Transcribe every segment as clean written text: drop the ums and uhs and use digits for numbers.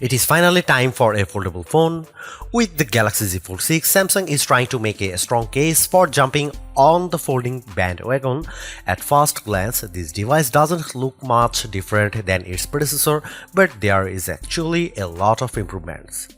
It is finally time for a foldable phone. With the Galaxy Z Fold 6, Samsung is trying to make a strong case for jumping on the folding bandwagon. At first glance, this device doesn't look much different than its predecessor, but there is actually a lot of improvements.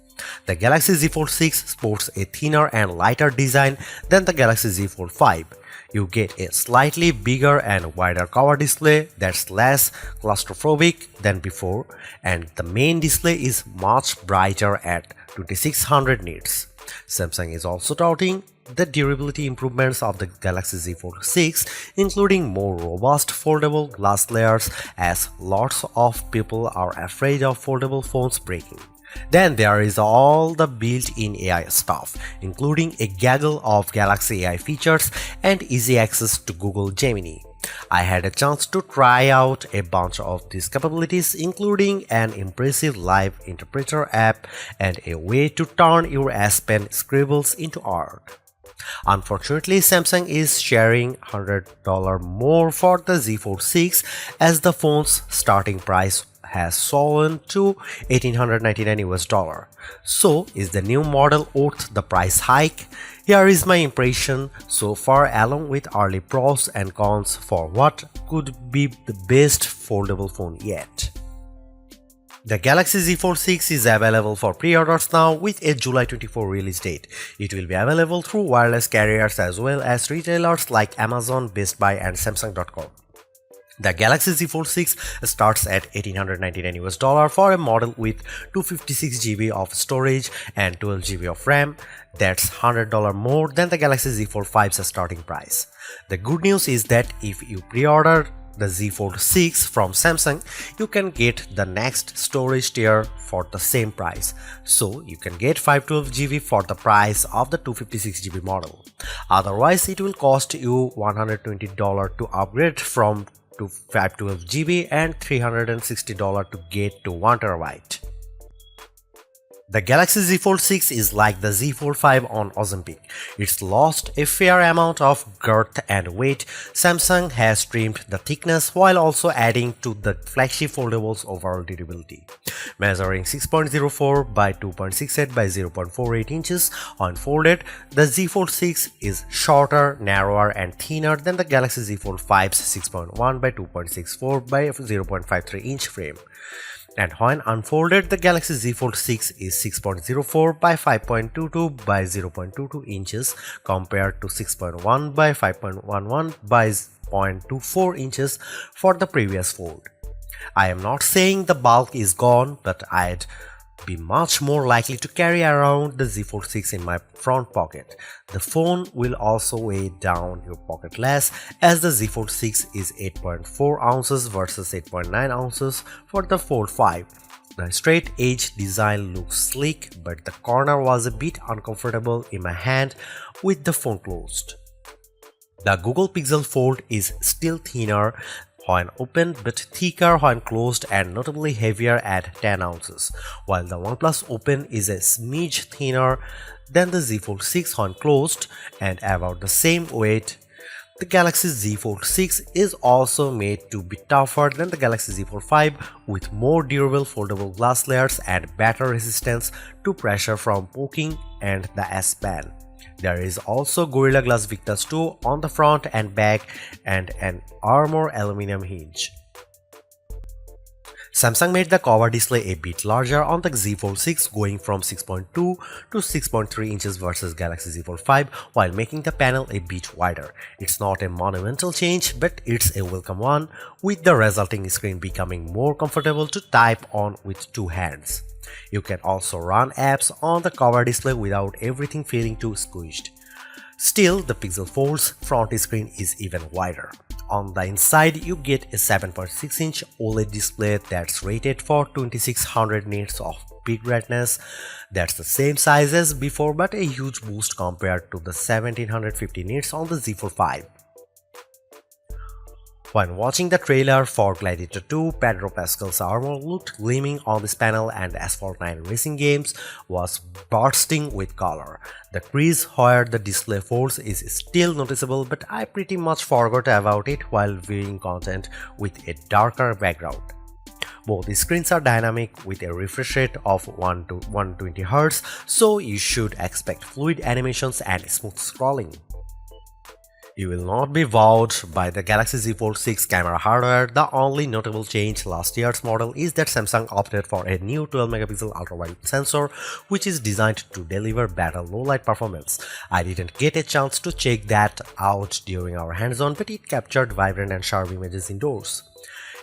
The Galaxy Z Fold 6 sports a thinner and lighter design than the Galaxy Z Fold 5. You get a slightly bigger and wider cover display that's less claustrophobic than before, and the main display is much brighter at 2600 nits. Samsung is also touting the durability improvements of the Galaxy Z Fold 6, including more robust foldable glass layers, as lots of people are afraid of foldable phones breaking. Then there is all the built-in AI stuff, including a gaggle of Galaxy AI features and easy access to Google Gemini. I had a chance to try out a bunch of these capabilities, including an impressive live interpreter app and a way to turn your S Pen scribbles into art. Unfortunately, Samsung is sharing $100 more for the Z Fold 6 as the phone's starting price has fallen to $1,899 US. So, is the new model worth the price hike? Here is my impression so far, along with early pros and cons for what could be the best foldable phone yet. The Galaxy Z Fold 6 is available for pre-orders now with a July 24 release date. It will be available through wireless carriers as well as retailers like Amazon, Best Buy and Samsung.com. The Galaxy Z Fold 6 starts at $1,899 US for a model with 256 GB of storage and 12 GB of RAM. That's $100 more than the Galaxy Z Fold 5's starting price. The good news is that if you pre-order the Z Fold 6 from Samsung, you can get the next storage tier for the same price. So you can get 512 GB for the price of the 256 GB model. Otherwise, it will cost you $120 to upgrade from to 512 GB and $360 to get to 1 TB. The Galaxy Z Fold 6 is like the Z Fold 5 on Ozempic. It's lost a fair amount of girth and weight. Samsung has trimmed the thickness while also adding to the flagship foldable's overall durability. Measuring 6.04 by 2.68 by 0.48 inches when folded, the Z Fold 6 is shorter, narrower and thinner than the Galaxy Z Fold 5's 6.1 by 2.64 by 0.53 inch frame. And when unfolded, the Galaxy Z Fold 6 is 6.04 by 5.22 by 0.22 inches compared to 6.1 by 5.11 by 0.24 inches for the previous fold. I am not saying the bulk is gone, but I'd be much more likely to carry around the Z Fold 6 in my front pocket. The phone will also weigh down your pocket less, as the Z Fold 6 is 8.4 ounces versus 8.9 ounces for the Fold 5. The straight edge design looks sleek, but the corner was a bit uncomfortable in my hand with the phone closed. The Google Pixel Fold is still thinner when open but thicker when closed and notably heavier at 10 ounces, while the OnePlus Open is a smidge thinner than the Z Fold 6 when closed and about the same weight. The Galaxy Z Fold 6 is also made to be tougher than the Galaxy Z Fold 5 with more durable foldable glass layers and better resistance to pressure from poking and the S Pen. There is also Gorilla Glass Victus 2 on the front and back and an armor aluminum hinge. Samsung made the cover display a bit larger on the Z Fold 6, going from 6.2 to 6.3 inches versus Galaxy Z Fold 5 while making the panel a bit wider. It's not a monumental change, but it's a welcome one, with the resulting screen becoming more comfortable to type on with two hands. You can also run apps on the cover display without everything feeling too squished. Still, the Pixel Fold's front screen is even wider. On the inside, you get a 7.6-inch OLED display that's rated for 2600 nits of peak brightness. That's the same size as before, but a huge boost compared to the 1750 nits on the Z Fold 5. When watching the trailer for Gladiator 2, Pedro Pascal's armor looked gleaming on this panel and the Asphalt 9 racing games was bursting with color. The crease where the display folds is still noticeable, but I pretty much forgot about it while viewing content with a darker background. Both screens are dynamic with a refresh rate of 1 to 120 Hz, so you should expect fluid animations and smooth scrolling. You will not be wowed by the Galaxy Z Fold 6 camera hardware. The only notable change last year's model is that Samsung opted for a new 12-megapixel ultra-wide sensor, which is designed to deliver better low-light performance. I didn't get a chance to check that out during our hands-on, but it captured vibrant and sharp images indoors.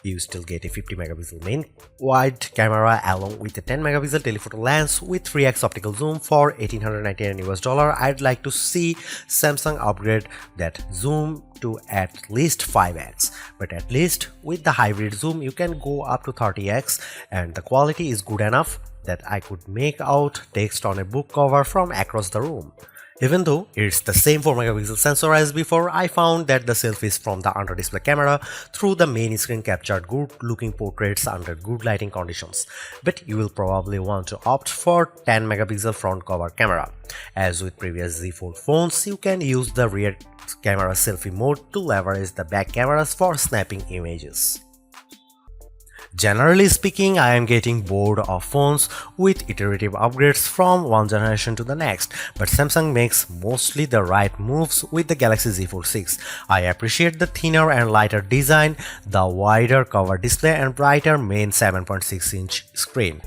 You still get a 50-megapixel main wide camera along with a 10-megapixel telephoto lens with 3x optical zoom for $1,899. I'd like to see Samsung upgrade that zoom to at least 5x, but at least with the hybrid zoom you can go up to 30x, and the quality is good enough that I could make out text on a book cover from across the room. Even though it's the same 4-megapixel sensor as before, I found that the selfies from the under-display camera through the main screen captured good-looking portraits under good lighting conditions. But you will probably want to opt for 10-megapixel front cover camera. As with previous Z Fold phones, you can use the rear camera selfie mode to leverage the back cameras for snapping images. Generally speaking, I am getting bored of phones with iterative upgrades from one generation to the next, but Samsung makes mostly the right moves with the Galaxy Z Fold 6. I appreciate the thinner and lighter design, the wider cover display and brighter main 7.6-inch screen.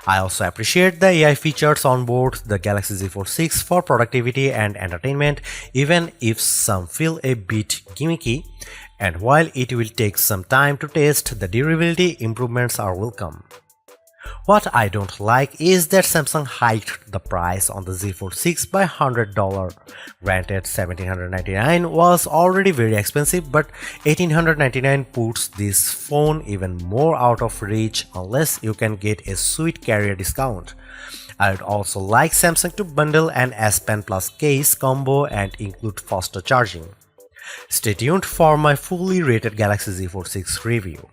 I also appreciate the AI features on board the Galaxy Z Fold 6 for productivity and entertainment, even if some feel a bit gimmicky. And while it will take some time to test, the durability improvements are welcome. What I don't like is that Samsung hiked the price on the Z Fold 6 by $100. Granted, $1,799 was already very expensive, but $1,899 puts this phone even more out of reach unless you can get a sweet carrier discount. I would also like Samsung to bundle an S Pen Plus case combo and include faster charging. Stay tuned for my fully rated Galaxy Z Fold 6 review.